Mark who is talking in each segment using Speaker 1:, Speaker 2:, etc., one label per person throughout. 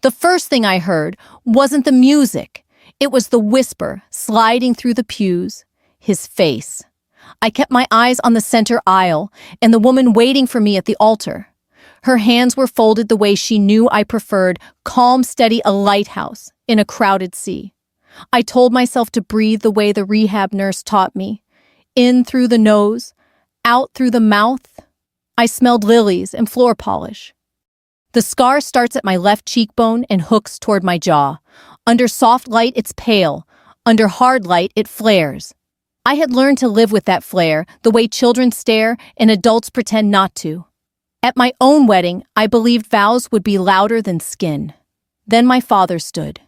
Speaker 1: The first thing I heard wasn't the music. It was the whisper sliding through the pews, his face. I kept my eyes on the center aisle and the woman waiting for me at the altar. Her hands were folded the way she knew I preferred, calm, steady, a lighthouse in a crowded sea. I told myself to breathe the way the rehab nurse taught me. In through the nose, out through the mouth. I smelled lilies and floor polish. The scar starts at my left cheekbone and hooks toward my jaw. Under soft light, it's pale. Under hard light, it flares. I had learned to live with that flare, the way children stare and adults pretend not to. At my own wedding, I believed vows would be louder than skin. Then my father stood.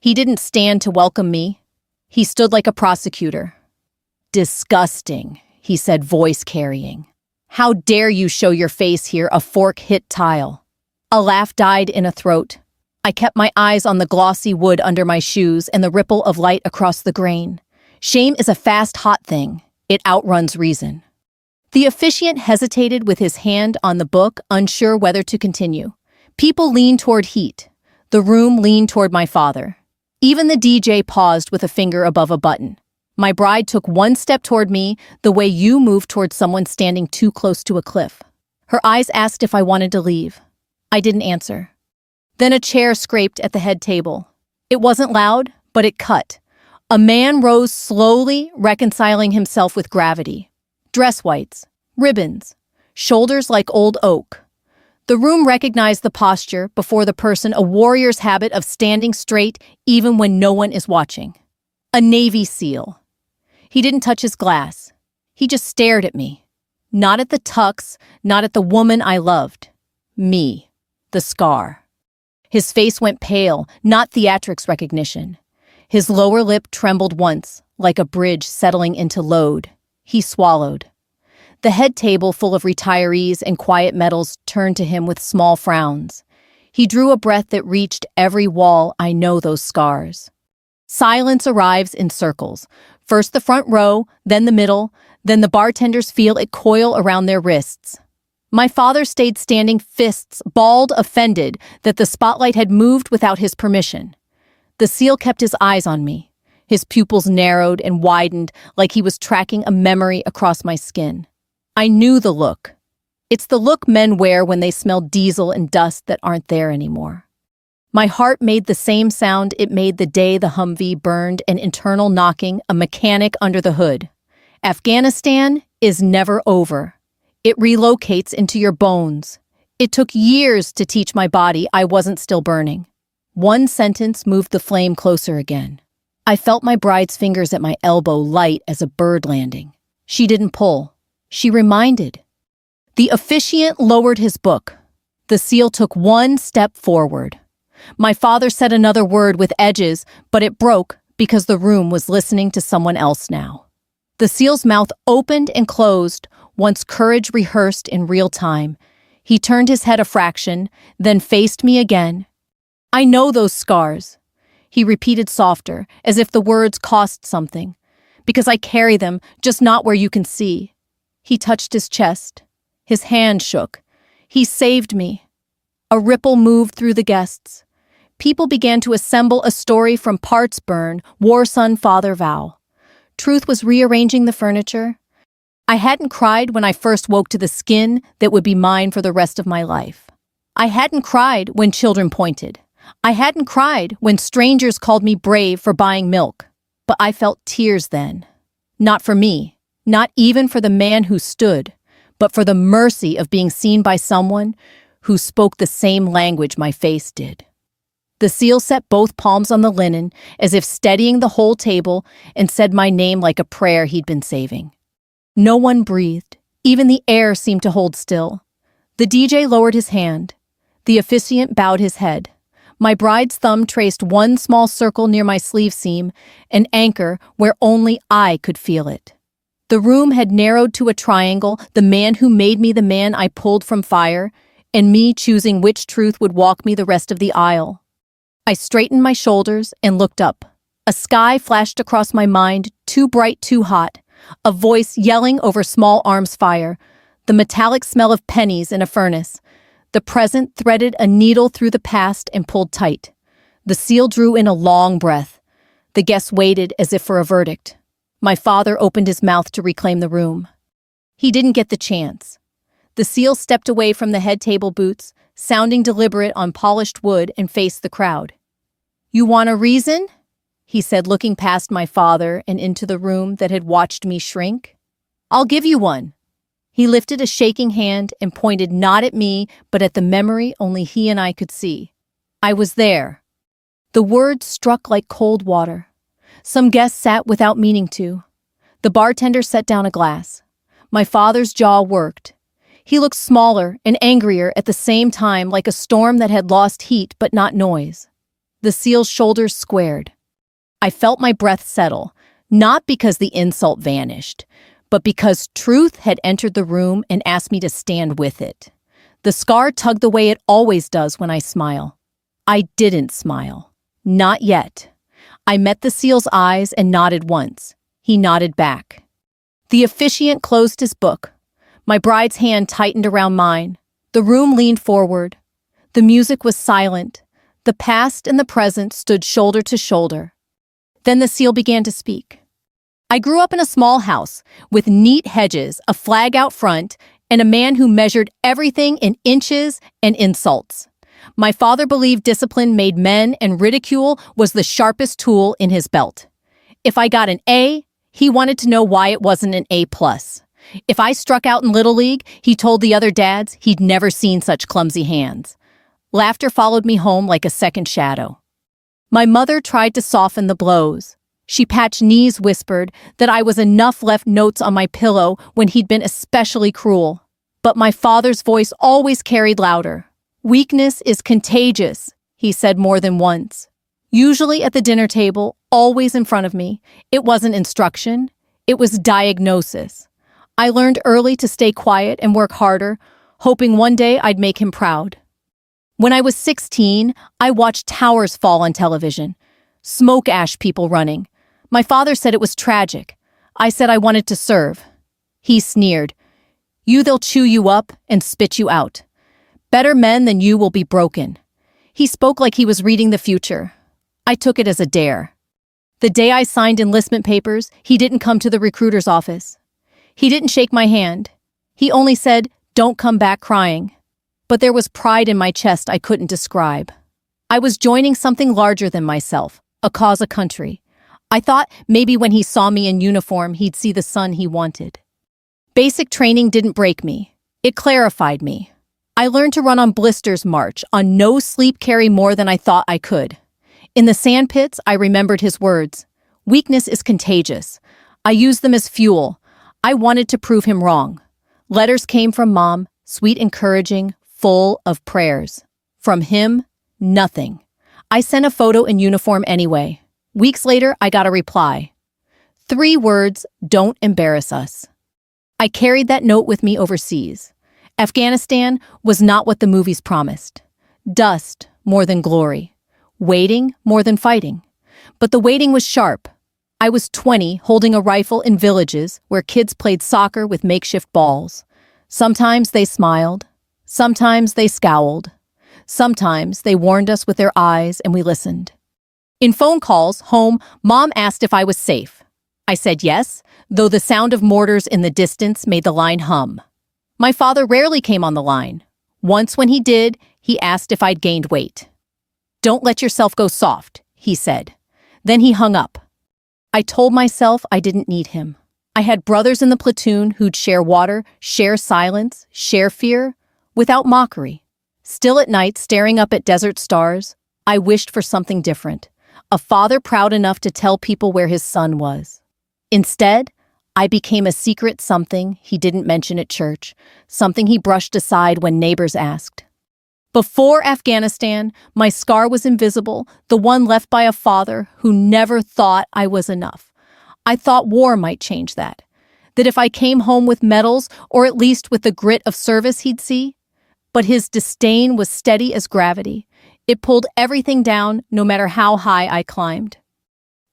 Speaker 1: He didn't stand to welcome me. He stood like a prosecutor. "Disgusting," he said, voice carrying. "How dare you show your face here, a fork hit tile." A laugh died in a throat. I kept my eyes on the glossy wood under my shoes and the ripple of light across the grain. Shame is a fast, hot thing. It outruns reason. The officiant hesitated with his hand on the book, unsure whether to continue. People leaned toward heat. The room leaned toward my father. Even the DJ paused with a finger above a button. My bride took one step toward me, the way you move toward someone standing too close to a cliff. Her eyes asked if I wanted to leave. I didn't answer. Then a chair scraped at the head table. It wasn't loud, but it cut. A man rose slowly, reconciling himself with gravity. Dress whites, ribbons, shoulders like old oak. The room recognized the posture before the person, a warrior's habit of standing straight even when no one is watching. A Navy SEAL. He didn't touch his glass. He just stared at me. Not at the tux, not at the woman I loved. Me. The scar. His face went pale, not theatrics recognition. His lower lip trembled once, like a bridge settling into load. He swallowed. The head table full of retirees and quiet medals turned to him with small frowns. He drew a breath that reached every wall. I know those scars. Silence arrives in circles. First the front row, then the middle, then the bartenders feel it coil around their wrists. My father stayed standing, fists balled, offended that the spotlight had moved without his permission. The SEAL kept his eyes on me. His pupils narrowed and widened like he was tracking a memory across my skin. I knew the look. It's the look men wear when they smell diesel and dust that aren't there anymore. My heart made the same sound it made the day the Humvee burned, an internal knocking, a mechanic under the hood. Afghanistan is never over. It relocates into your bones. It took years to teach my body I wasn't still burning. One sentence moved the flame closer again. I felt my bride's fingers at my elbow, light as a bird landing. She didn't pull. She reminded. The officiant lowered his book. The SEAL took one step forward. My father said another word with edges, but it broke because the room was listening to someone else now. The SEAL's mouth opened and closed, once courage rehearsed in real time. He turned his head a fraction, then faced me again. "I know those scars," he repeated softer, as if the words cost something. "Because I carry them, just not where you can see." He touched his chest. His hand shook. He saved me. A ripple moved through the guests. People began to assemble a story from parts burn, war son father vow. Truth was rearranging the furniture. I hadn't cried when I first woke to the skin that would be mine for the rest of my life. I hadn't cried when children pointed. I hadn't cried when strangers called me brave for buying milk. But I felt tears then. Not for me, not even for the man who stood, but for the mercy of being seen by someone who spoke the same language my face did. The SEAL set both palms on the linen, as if steadying the whole table, and said my name like a prayer he'd been saving. No one breathed. Even the air seemed to hold still. The DJ lowered his hand. The officiant bowed his head. My bride's thumb traced one small circle near my sleeve seam, an anchor where only I could feel it. The room had narrowed to a triangle, the man who made me the man I pulled from fire, and me choosing which truth would walk me the rest of the aisle. I straightened my shoulders and looked up. A sky flashed across my mind, too bright, too hot. A voice yelling over small arms fire. The metallic smell of pennies in a furnace. The The present threaded a needle through the past and pulled tight. The seal drew in a long breath. The guests waited as if for a verdict. My father opened his mouth to reclaim the room. He didn't get the chance. The seal stepped away from the head table boots, sounding deliberate on polished wood, and faced the crowd. "You want a reason?" he said, looking past my father and into the room that had watched me shrink. "I'll give you one." He lifted a shaking hand and pointed not at me, but at the memory only he and I could see. I was there. The words struck like cold water. Some guests sat without meaning to. The bartender set down a glass. My father's jaw worked. He looked smaller and angrier at the same time, like a storm that had lost heat but not noise. The seal's shoulders squared. I felt my breath settle, not because the insult vanished, but because truth had entered the room and asked me to stand with it. The scar tugged the way it always does when I smile. I didn't smile. Not yet. I met the seal's eyes and nodded once. He nodded back. The officiant closed his book. My bride's hand tightened around mine. The room leaned forward. The music was silent. The past and the present stood shoulder to shoulder. Then the seal began to speak. "I grew up in a small house with neat hedges, a flag out front, and a man who measured everything in inches and insults. My father believed discipline made men and ridicule was the sharpest tool in his belt. If I got an A, he wanted to know why it wasn't an A+. If I struck out in Little League, he told the other dads he'd never seen such clumsy hands. Laughter followed me home like a second shadow. My mother tried to soften the blows. She patched knees, whispered that I was enough, left notes on my pillow when he'd been especially cruel. But my father's voice always carried louder. "Weakness is contagious," he said more than once. Usually at the dinner table, always in front of me. It wasn't instruction. It was diagnosis. I learned early to stay quiet and work harder, hoping one day I'd make him proud. When I was 16, I watched towers fall on television. Smoke ash people running. My father said it was tragic. I said I wanted to serve. He sneered. They'll chew you up and spit you out. Better men than you will be broken." He spoke like he was reading the future. I took it as a dare. The day I signed enlistment papers, he didn't come to the recruiter's office. He didn't shake my hand. He only said, "Don't come back crying." But there was pride in my chest I couldn't describe. I was joining something larger than myself, a cause, a country. I thought maybe when he saw me in uniform, he'd see the son he wanted. Basic training didn't break me. It clarified me. I learned to run on blisters, march, on no sleep, carry more than I thought I could. In the sand pits, I remembered his words. Weakness is contagious. I used them as fuel. I wanted to prove him wrong. Letters came from Mom, sweet, encouraging, full of prayers. From him, nothing. I sent a photo in uniform anyway. Weeks later, I got a reply. 3 words, "Don't embarrass us." I carried that note with me overseas. Afghanistan was not what the movies promised. Dust more than glory. Waiting more than fighting. But the waiting was sharp. I was 20, holding a rifle in villages where kids played soccer with makeshift balls. Sometimes they smiled. Sometimes they scowled. Sometimes they warned us with their eyes and we listened. In phone calls home, Mom asked if I was safe. I said yes, though the sound of mortars in the distance made the line hum. My father rarely came on the line. Once when he did, he asked if I'd gained weight. "Don't let yourself go soft," he said. Then he hung up. I told myself I didn't need him. I had brothers in the platoon who'd share water, share silence, share fear, without mockery. Still at night, staring up at desert stars, I wished for something different. A father proud enough to tell people where his son was. Instead, I became a secret something he didn't mention at church, something he brushed aside when neighbors asked. Before Afghanistan, my scar was invisible, the one left by a father who never thought I was enough. I thought war might change that if I came home with medals, or at least with the grit of service he'd see. But his disdain was steady as gravity. It pulled everything down, no matter how high I climbed.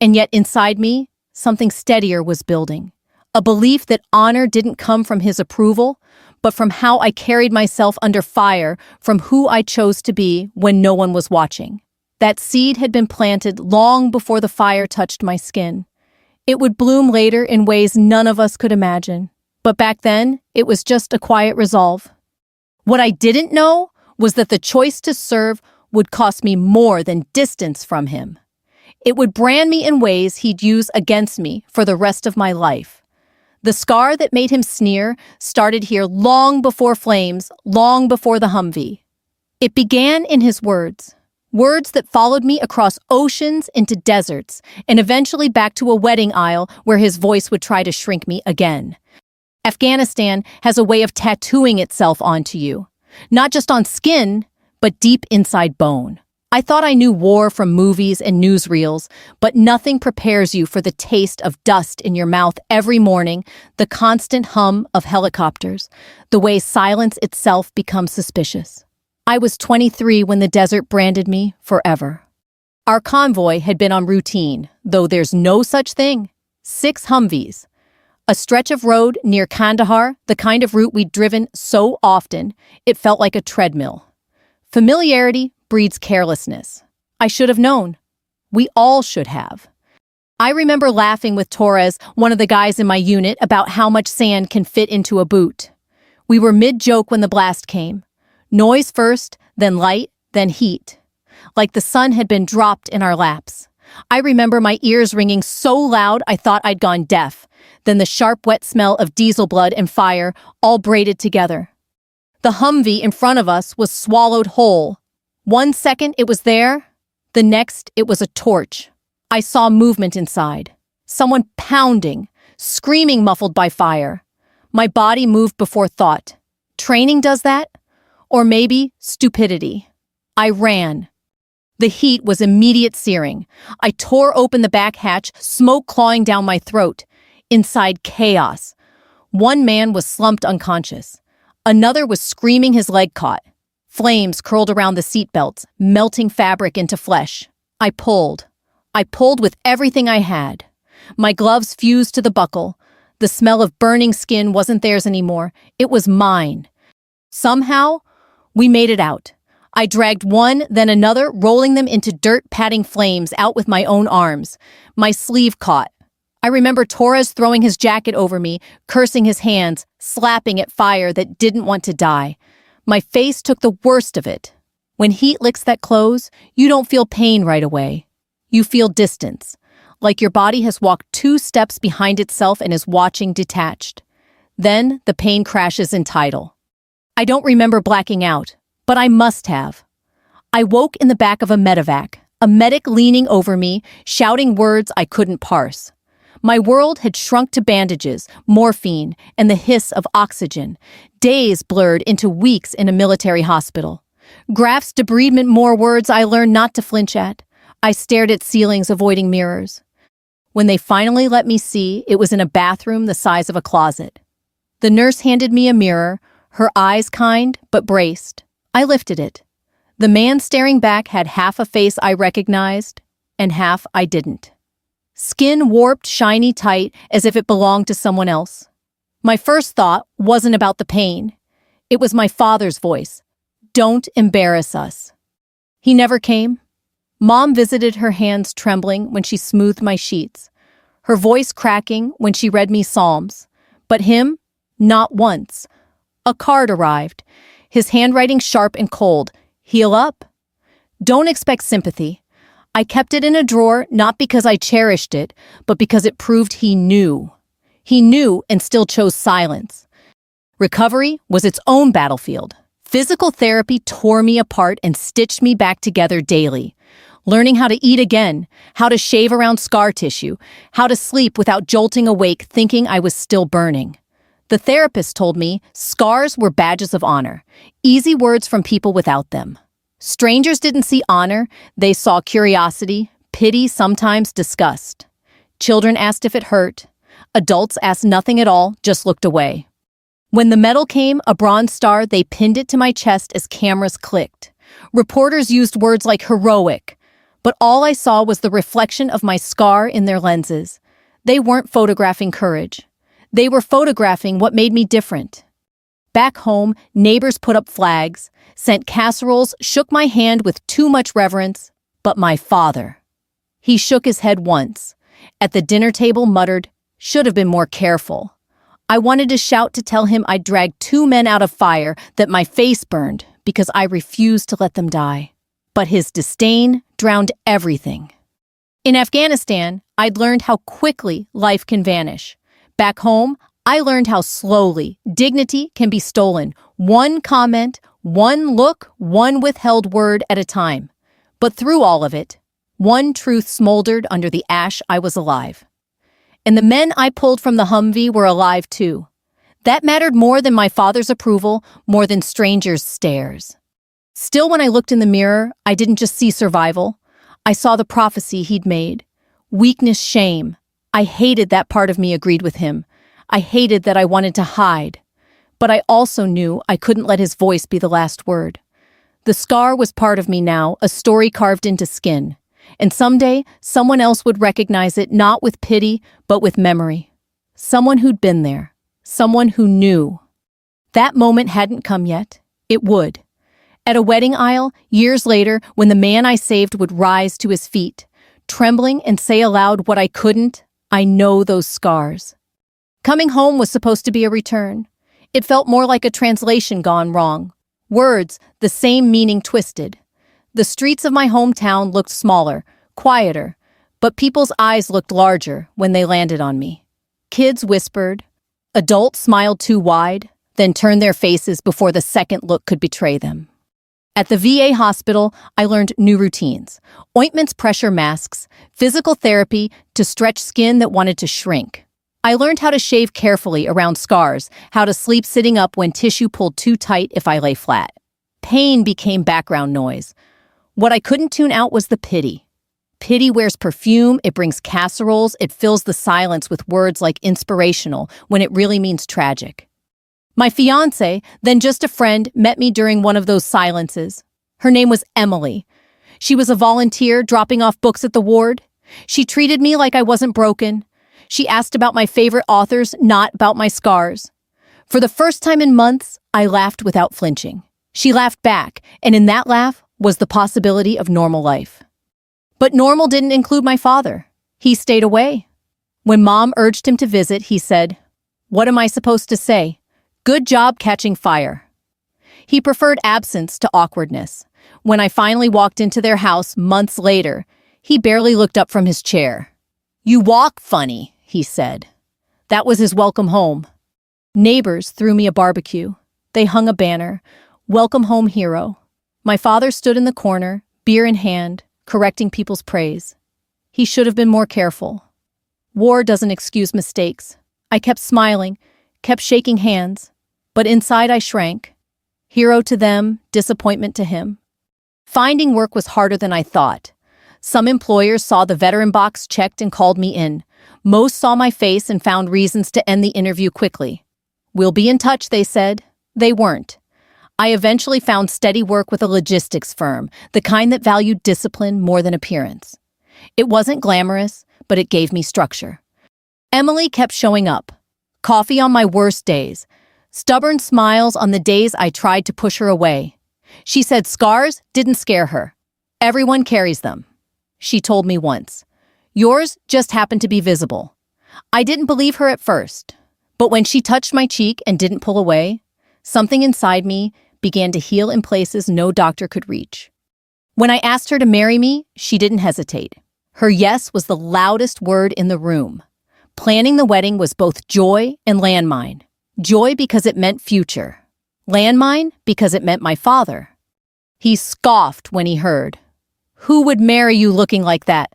Speaker 1: And yet inside me, something steadier was building. A belief that honor didn't come from his approval, but from how I carried myself under fire, from who I chose to be when no one was watching. That seed had been planted long before the fire touched my skin. It would bloom later in ways none of us could imagine. But back then, it was just a quiet resolve. What I didn't know was that the choice to serve would cost me more than distance from him. It would brand me in ways he'd use against me for the rest of my life. The scar that made him sneer started here long before flames, long before the Humvee. It began in his words. Words that followed me across oceans into deserts, and eventually back to a wedding aisle where his voice would try to shrink me again. Afghanistan has a way of tattooing itself onto you. Not just on skin, but deep inside bone. I thought I knew war from movies and newsreels, but nothing prepares you for the taste of dust in your mouth every morning, the constant hum of helicopters, the way silence itself becomes suspicious. I was 23 when the desert branded me forever. Our convoy had been on routine, though there's no such thing. 6 Humvees. A stretch of road near Kandahar, the kind of route we'd driven so often, it felt like a treadmill. Familiarity breeds carelessness. I should have known. We all should have. I remember laughing with Torres, one of the guys in my unit, about how much sand can fit into a boot. We were mid-joke when the blast came. Noise first, then light, then heat. Like the sun had been dropped in our laps. I remember my ears ringing so loud I thought I'd gone deaf. Then the sharp, wet smell of diesel blood and fire, all braided together. The Humvee in front of us was swallowed whole. 1 second it was there, the next it was a torch. I saw movement inside. Someone pounding, screaming muffled by fire. My body moved before thought. Training does that? Or maybe stupidity. I ran. The heat was immediate searing. I tore open the back hatch, smoke clawing down my throat. Inside, chaos. One man was slumped unconscious. Another was screaming, his leg caught. Flames curled around the seatbelts, melting fabric into flesh. I pulled. I pulled with everything I had. My gloves fused to the buckle. The smell of burning skin wasn't theirs anymore. It was mine. Somehow, we made it out. I dragged one, then another, rolling them into dirt-patting flames out with my own arms. My sleeve caught. I remember Torres throwing his jacket over me, cursing his hands, slapping at fire that didn't want to die. My face took the worst of it. When heat licks that clothes, you don't feel pain right away. You feel distance, like your body has walked 2 steps behind itself and is watching detached. Then the pain crashes in tidal. I don't remember blacking out, but I must have. I woke in the back of a medevac, a medic leaning over me, shouting words I couldn't parse. My world had shrunk to bandages, morphine, and the hiss of oxygen. Days blurred into weeks in a military hospital. Graph's debridement, more words I learned not to flinch at. I stared at ceilings, avoiding mirrors. When they finally let me see, it was in a bathroom the size of a closet. The nurse handed me a mirror, her eyes kind but braced. I lifted it. The man staring back had half a face I recognized, and half I didn't. Skin warped, shiny tight, as if it belonged to someone else. My first thought wasn't about the pain. It was my father's voice. Don't embarrass us. He never came. Mom visited, her hands trembling when she smoothed my sheets, her voice cracking when she read me psalms. But him, not once. A card arrived, his handwriting sharp and cold. Heal up. Don't expect sympathy. I kept it in a drawer, not because I cherished it, but because it proved he knew. He knew and still chose silence. Recovery was its own battlefield. Physical therapy tore me apart and stitched me back together daily. Learning how to eat again, how to shave around scar tissue, how to sleep without jolting awake thinking I was still burning. The therapist told me scars were badges of honor, easy words from people without them. Strangers didn't see honor, they saw curiosity, pity, sometimes disgust. Children asked if it hurt. Adults asked nothing at all, just looked away. When the medal came, a bronze star, they pinned it to my chest as cameras clicked. Reporters used words like heroic, but all I saw was the reflection of my scar in their lenses. They weren't photographing courage. They were photographing what made me different. Back home, neighbors put up flags, sent casseroles, shook my hand with too much reverence. But my father. He shook his head once. At the dinner table muttered, "Should have been more careful." I wanted to shout to tell him I'd dragged 2 men out of fire, that my face burned because I refused to let them die. But his disdain drowned everything. In Afghanistan, I'd learned how quickly life can vanish. Back home, I learned how slowly dignity can be stolen, one comment, one look, one withheld word at a time. But through all of it, one truth smoldered under the ash: I was alive. And the men I pulled from the Humvee were alive too. That mattered more than my father's approval, more than strangers' stares. Still, when I looked in the mirror, I didn't just see survival. I saw the prophecy he'd made. Weakness, shame. I hated that part of me agreed with him. I hated that I wanted to hide. But I also knew I couldn't let his voice be the last word. The scar was part of me now, a story carved into skin. And someday, someone else would recognize it, not with pity, but with memory. Someone who'd been there. Someone who knew. That moment hadn't come yet. It would. At a wedding aisle, years later, when the man I saved would rise to his feet, trembling and say aloud what I couldn't, I know those scars. Coming home was supposed to be a return. It felt more like a translation gone wrong. Words, the same meaning twisted. The streets of my hometown looked smaller, quieter, but people's eyes looked larger when they landed on me. Kids whispered. Adults smiled too wide, then turned their faces before the second look could betray them. At the VA hospital, I learned new routines. Ointments, pressure masks, physical therapy to stretch skin that wanted to shrink. I learned how to shave carefully around scars, how to sleep sitting up when tissue pulled too tight if I lay flat. Pain became background noise. What I couldn't tune out was the pity. Pity wears perfume, it brings casseroles, it fills the silence with words like inspirational when it really means tragic. My fiancé, then just a friend, met me during one of those silences. Her name was Emily. She was a volunteer dropping off books at the ward. She treated me like I wasn't broken. She asked about my favorite authors, not about my scars. For the first time in months, I laughed without flinching. She laughed back, and in that laugh was the possibility of normal life. But normal didn't include my father. He stayed away. When Mom urged him to visit, he said, "What am I supposed to say? Good job catching fire." He preferred absence to awkwardness. When I finally walked into their house months later, he barely looked up from his chair. "You walk funny," he said. That was his welcome home. Neighbors threw me a barbecue. They hung a banner, "Welcome home, hero." My father stood in the corner, beer in hand, correcting people's praise. He should have been more careful. War doesn't excuse mistakes. I kept smiling, kept shaking hands, but inside I shrank. Hero to them, disappointment to him. Finding work was harder than I thought. Some employers saw the veteran box checked and called me in. Most saw my face and found reasons to end the interview quickly. "We'll be in touch," they said. They weren't. I eventually found steady work with a logistics firm, the kind that valued discipline more than appearance. It wasn't glamorous, but it gave me structure. Emily kept showing up. Coffee on my worst days. Stubborn smiles on the days I tried to push her away. She said scars didn't scare her. Everyone carries them. She told me once. Yours just happened to be visible. I didn't believe her at first, but when she touched my cheek and didn't pull away, something inside me began to heal in places no doctor could reach. When I asked her to marry me, she didn't hesitate. Her yes was the loudest word in the room. Planning the wedding was both joy and landmine. Joy because it meant future. Landmine because it meant my father. He scoffed when he heard. "Who would marry you looking like that?"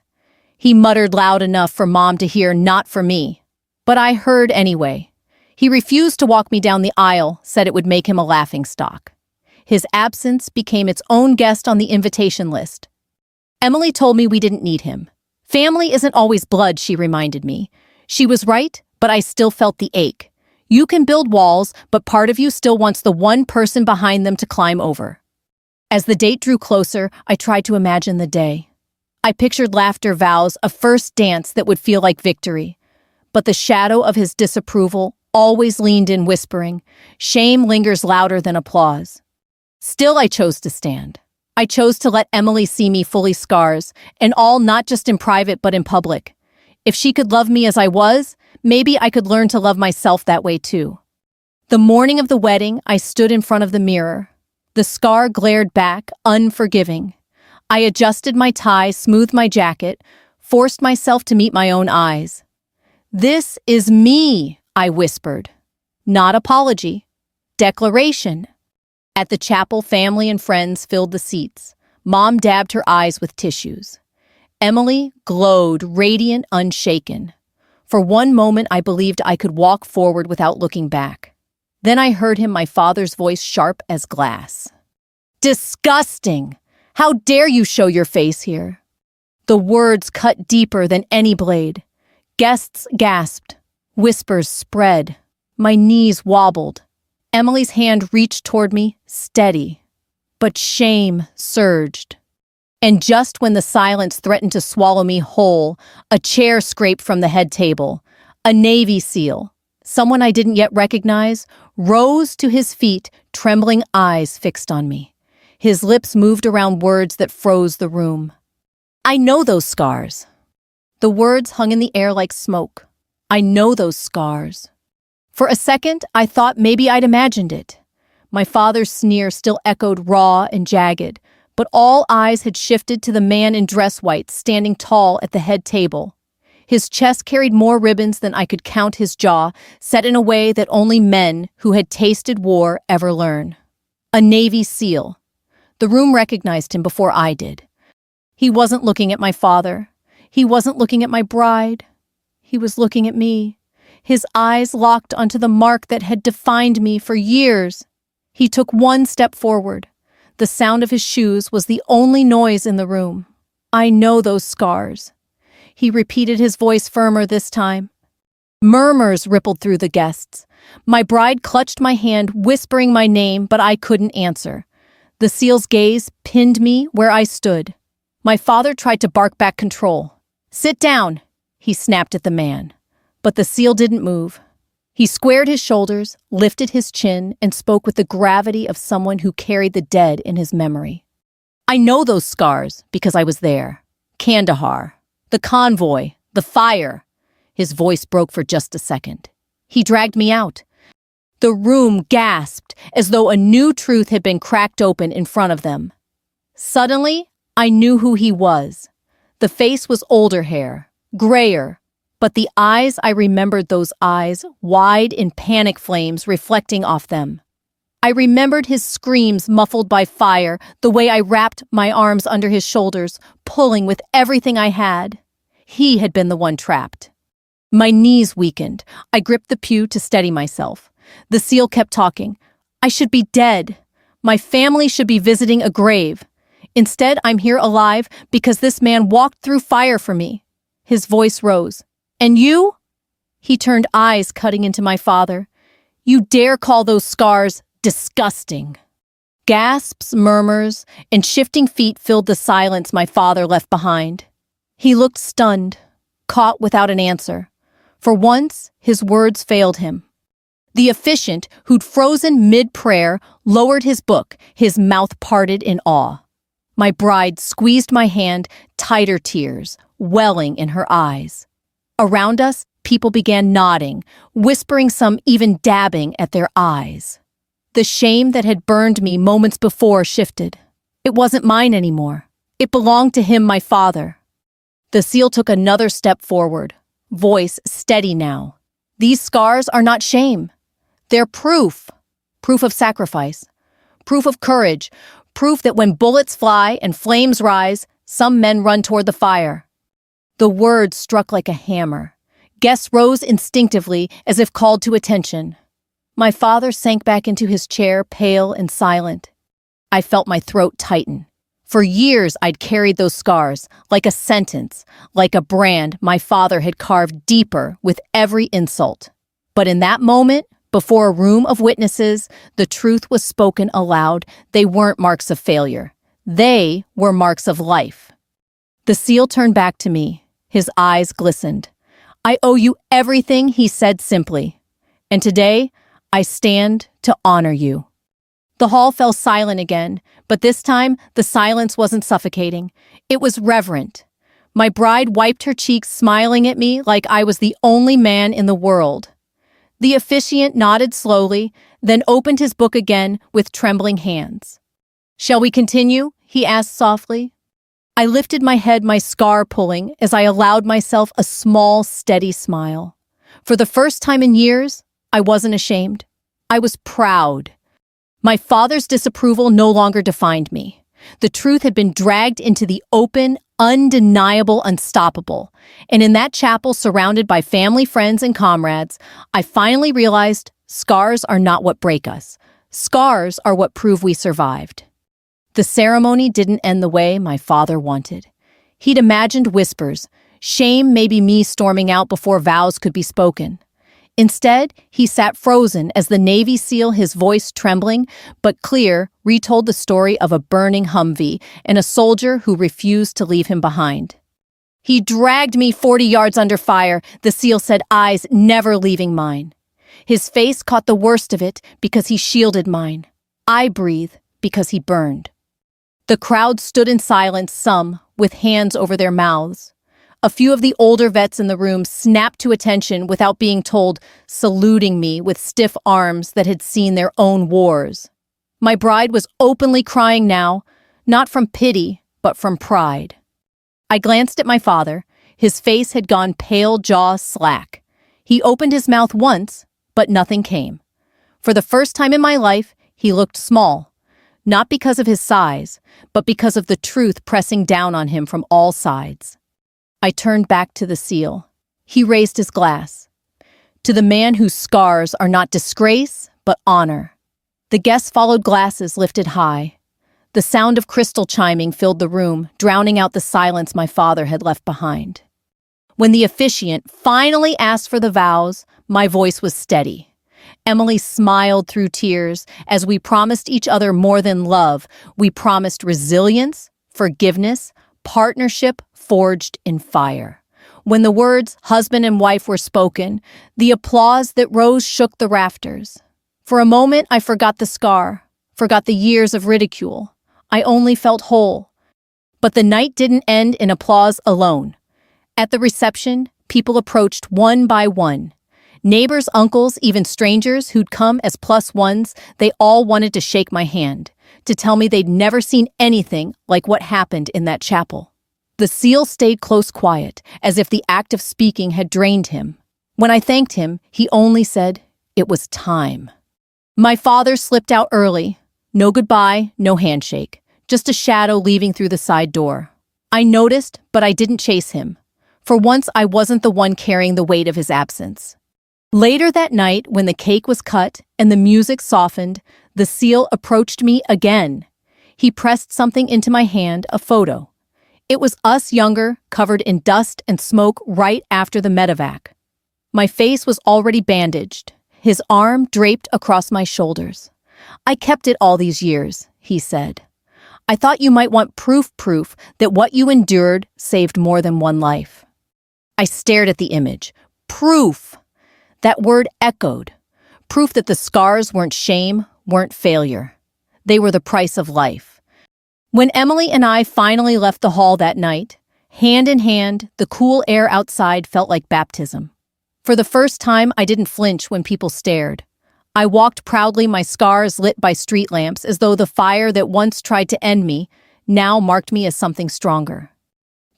Speaker 1: He muttered loud enough for Mom to hear, "Not for me." But I heard anyway. He refused to walk me down the aisle, said it would make him a laughingstock. His absence became its own guest on the invitation list. Emily told me we didn't need him. Family isn't always blood, she reminded me. She was right, but I still felt the ache. You can build walls, but part of you still wants the one person behind them to climb over. As the date drew closer, I tried to imagine the day. I pictured laughter vows, a first dance that would feel like victory. But the shadow of his disapproval always leaned in whispering. Shame lingers louder than applause. Still, I chose to stand. I chose to let Emily see me fully scars, and all not just in private but in public. If she could love me as I was, maybe I could learn to love myself that way too. The morning of the wedding, I stood in front of the mirror. The scar glared back, unforgiving. I adjusted my tie, smoothed my jacket, forced myself to meet my own eyes. "This is me," I whispered. Not apology. Declaration. At the chapel, family and friends filled the seats. Mom dabbed her eyes with tissues. Emily glowed, radiant, unshaken. For one moment, I believed I could walk forward without looking back. Then I heard him, my father's voice sharp as glass. "Disgusting! How dare you show your face here?" The words cut deeper than any blade. Guests gasped. Whispers spread. My knees wobbled. Emily's hand reached toward me, steady. But shame surged. And just when the silence threatened to swallow me whole, a chair scraped from the head table. A Navy SEAL, someone I didn't yet recognize, rose to his feet, trembling eyes fixed on me. His lips moved around words that froze the room. "I know those scars." The words hung in the air like smoke. "I know those scars." For a second, I thought maybe I'd imagined it. My father's sneer still echoed raw and jagged, but all eyes had shifted to the man in dress whites standing tall at the head table. His chest carried more ribbons than I could count, his jaw set in a way that only men who had tasted war ever learn. A Navy SEAL. The room recognized him before I did. He wasn't looking at my father. He wasn't looking at my bride. He was looking at me. His eyes locked onto the mark that had defined me for years. He took one step forward. The sound of his shoes was the only noise in the room. "I know those scars." He repeated, his voice firmer this time. Murmurs rippled through the guests. My bride clutched my hand, whispering my name, but I couldn't answer. The SEAL's gaze pinned me where I stood. My father tried to bark back control. "Sit down," he snapped at the man. But the SEAL didn't move. He squared his shoulders, lifted his chin, and spoke with the gravity of someone who carried the dead in his memory. "I know those scars because I was there. Kandahar, the convoy, the fire." His voice broke for just a second. He dragged me out. The room gasped as though a new truth had been cracked open in front of them. Suddenly, I knew who he was. The face was older hair, grayer, but the eyes, I remembered those eyes, wide in panic flames reflecting off them. I remembered his screams muffled by fire, the way I wrapped my arms under his shoulders, pulling with everything I had. He had been the one trapped. My knees weakened. I gripped the pew to steady myself. The SEAL kept talking. "I should be dead. My family should be visiting a grave. Instead, I'm here alive because this man walked through fire for me." His voice rose. "And you?" He turned, eyes cutting into my father. "You dare call those scars disgusting?" Gasps, murmurs, and shifting feet filled the silence my father left behind. He looked stunned, caught without an answer. For once, his words failed him. The officiant, who'd frozen mid-prayer, lowered his book, his mouth parted in awe. My bride squeezed my hand, tighter, tears welling in her eyes. Around us, people began nodding, whispering, some even dabbing at their eyes. The shame that had burned me moments before shifted. It wasn't mine anymore. It belonged to him, my father. The SEAL took another step forward, voice steady now. "These scars are not shame. They're proof. Proof of sacrifice. Proof of courage. Proof that when bullets fly and flames rise, some men run toward the fire." The words struck like a hammer. Guests rose instinctively as if called to attention. My father sank back into his chair, pale and silent. I felt my throat tighten. For years, I'd carried those scars, like a sentence, like a brand my father had carved deeper with every insult. But in that moment, before a room of witnesses, the truth was spoken aloud. They weren't marks of failure. They were marks of life. The SEAL turned back to me. His eyes glistened. "I owe you everything," he said simply. And today, I stand to honor you." The hall fell silent again, but this time the silence wasn't suffocating. It was reverent. My bride wiped her cheeks, smiling at me like I was the only man in the world. The officiant nodded slowly, then opened his book again with trembling hands. "Shall we continue?" he asked softly. I lifted my head, my scar pulling, as I allowed myself a small, steady smile. For the first time in years, I wasn't ashamed. I was proud. My father's disapproval no longer defined me. The truth had been dragged into the open, undeniable, unstoppable. And in that chapel, surrounded by family, friends, and comrades, I finally realized scars are not what break us. Scars are what prove we survived. The ceremony didn't end the way my father wanted. He'd imagined whispers, shame, maybe me storming out before vows could be spoken. Instead, he sat frozen as the Navy SEAL, his voice trembling but clear, retold the story of a burning Humvee and a soldier who refused to leave him behind. "He dragged me 40 yards under fire," the SEAL said, eyes never leaving mine. His face caught the worst of it because he shielded mine. I breathe because he burned. The crowd stood in silence, some with hands over their mouths. A few of the older vets in the room snapped to attention without being told, saluting me with stiff arms that had seen their own wars. My bride was openly crying now, not from pity, but from pride. I glanced at my father. His face had gone pale, jaw slack. He opened his mouth once, but nothing came. For the first time in my life, he looked small, not because of his size, but because of the truth pressing down on him from all sides. I turned back to the SEAL. He raised his glass. "To the man whose scars are not disgrace, but honor." The guests followed, glasses lifted high. The sound of crystal chiming filled the room, drowning out the silence my father had left behind. When the officiant finally asked for the vows, my voice was steady. Emily smiled through tears as we promised each other more than love. We promised resilience, forgiveness, partnership forged in fire. When the words husband and wife were spoken, the applause that rose shook the rafters. For a moment, I forgot the scar, forgot the years of ridicule. I only felt whole. But the night didn't end in applause alone. At the reception, people approached one by one. Neighbors, uncles, even strangers who'd come as plus ones, they all wanted to shake my hand, to tell me they'd never seen anything like what happened in that chapel. The SEAL stayed close, quiet, as if the act of speaking had drained him. When I thanked him, he only said, "It was time." My father slipped out early. No goodbye, no handshake, just a shadow leaving through the side door. I noticed, but I didn't chase him. For once, I wasn't the one carrying the weight of his absence. Later that night, when the cake was cut and the music softened, the SEAL approached me again. He pressed something into my hand, a photo. It was us younger, covered in dust and smoke right after the medevac. My face was already bandaged, his arm draped across my shoulders. "I kept it all these years," he said. "I thought you might want proof that what you endured saved more than one life." I stared at the image. Proof! That word echoed. Proof that the scars weren't shame, weren't failure. They were the price of life. When Emily and I finally left the hall that night, hand in hand, the cool air outside felt like baptism. For the first time, I didn't flinch when people stared. I walked proudly, my scars lit by street lamps, as though the fire that once tried to end me now marked me as something stronger.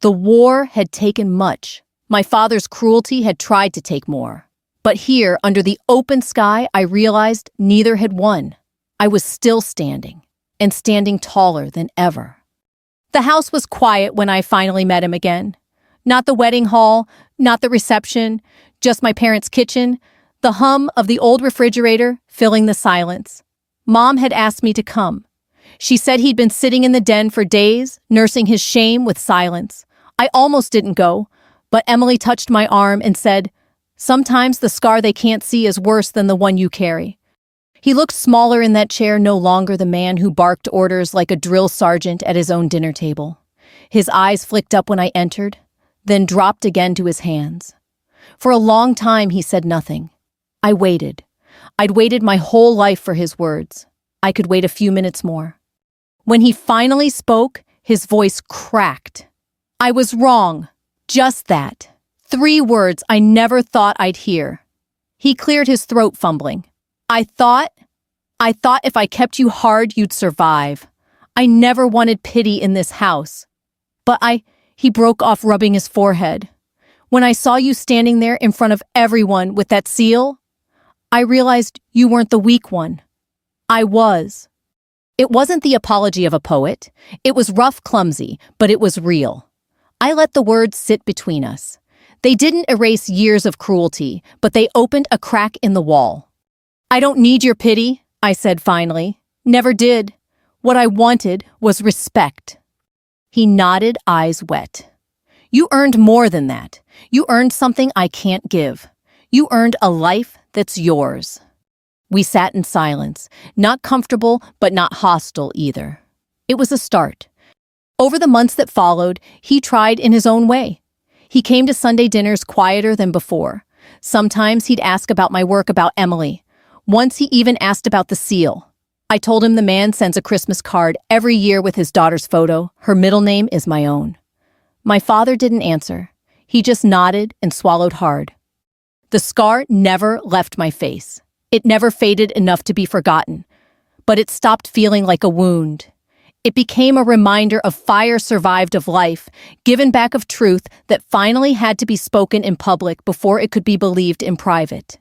Speaker 1: The war had taken much. My father's cruelty had tried to take more. But here, under the open sky, I realized neither had won. I was still standing, and standing taller than ever. The house was quiet when I finally met him again. Not the wedding hall, not the reception, just my parents' kitchen, the hum of the old refrigerator filling the silence. Mom had asked me to come. She said he'd been sitting in the den for days, nursing his shame with silence. I almost didn't go, but Emily touched my arm and said, "Sometimes the scar they can't see is worse than the one you carry." He looked smaller in that chair, no longer the man who barked orders like a drill sergeant at his own dinner table. His eyes flicked up when I entered, then dropped again to his hands. For a long time, he said nothing. I waited. I'd waited my whole life for his words. I could wait a few minutes more. When he finally spoke, his voice cracked. I was wrong. Just that. 3 words I never thought I'd hear. He cleared his throat, fumbling. I thought if I kept you hard, you'd survive. I never wanted pity in this house. But he broke off, rubbing his forehead. When I saw you standing there in front of everyone with that seal, I realized you weren't the weak one. I was. It wasn't the apology of a poet. It was rough, clumsy, but it was real. I let the words sit between us. They didn't erase years of cruelty, but they opened a crack in the wall. I don't need your pity, I said finally. Never did. What I wanted was respect. He nodded, eyes wet. You earned more than that. You earned something I can't give. You earned a life that's yours. We sat in silence, not comfortable, but not hostile either. It was a start. Over the months that followed, he tried in his own way. He came to Sunday dinners quieter than before. Sometimes he'd ask about my work, about Emily. Once he even asked about the seal. I told him the man sends a Christmas card every year with his daughter's photo. Her middle name is my own. My father didn't answer. He just nodded and swallowed hard. The scar never left my face. It never faded enough to be forgotten, but it stopped feeling like a wound. It became a reminder of fire survived, of life, given back, of truth that finally had to be spoken in public before it could be believed in private.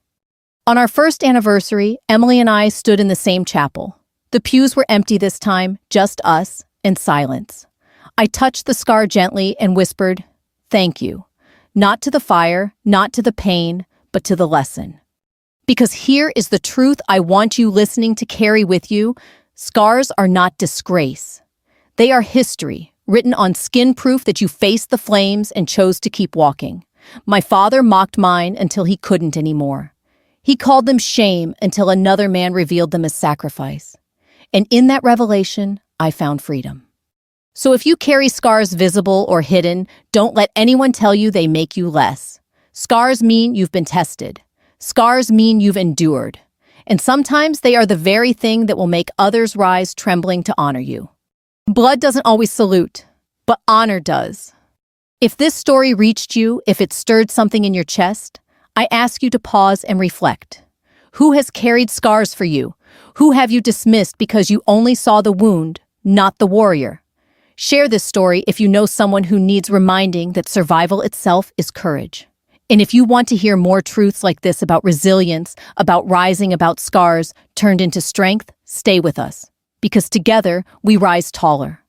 Speaker 1: On our first anniversary, Emily and I stood in the same chapel. The pews were empty this time, just us, and silence. I touched the scar gently and whispered, "Thank you." Not to the fire, not to the pain, but to the lesson. Because here is the truth I want you listening to carry with you. Scars are not disgrace. They are history, written on skin, proof that you faced the flames and chose to keep walking. My father mocked mine until he couldn't anymore. He called them shame until another man revealed them as sacrifice. And in that revelation, I found freedom. So if you carry scars visible or hidden, don't let anyone tell you they make you less. Scars mean you've been tested. Scars mean you've endured. And sometimes they are the very thing that will make others rise trembling to honor you. Blood doesn't always salute, but honor does. If this story reached you, if it stirred something in your chest, I ask you to pause and reflect. Who has carried scars for you? Who have you dismissed because you only saw the wound, not the warrior? Share this story if you know someone who needs reminding that survival itself is courage. And if you want to hear more truths like this about resilience, about rising, about scars turned into strength, stay with us. Because together we rise taller.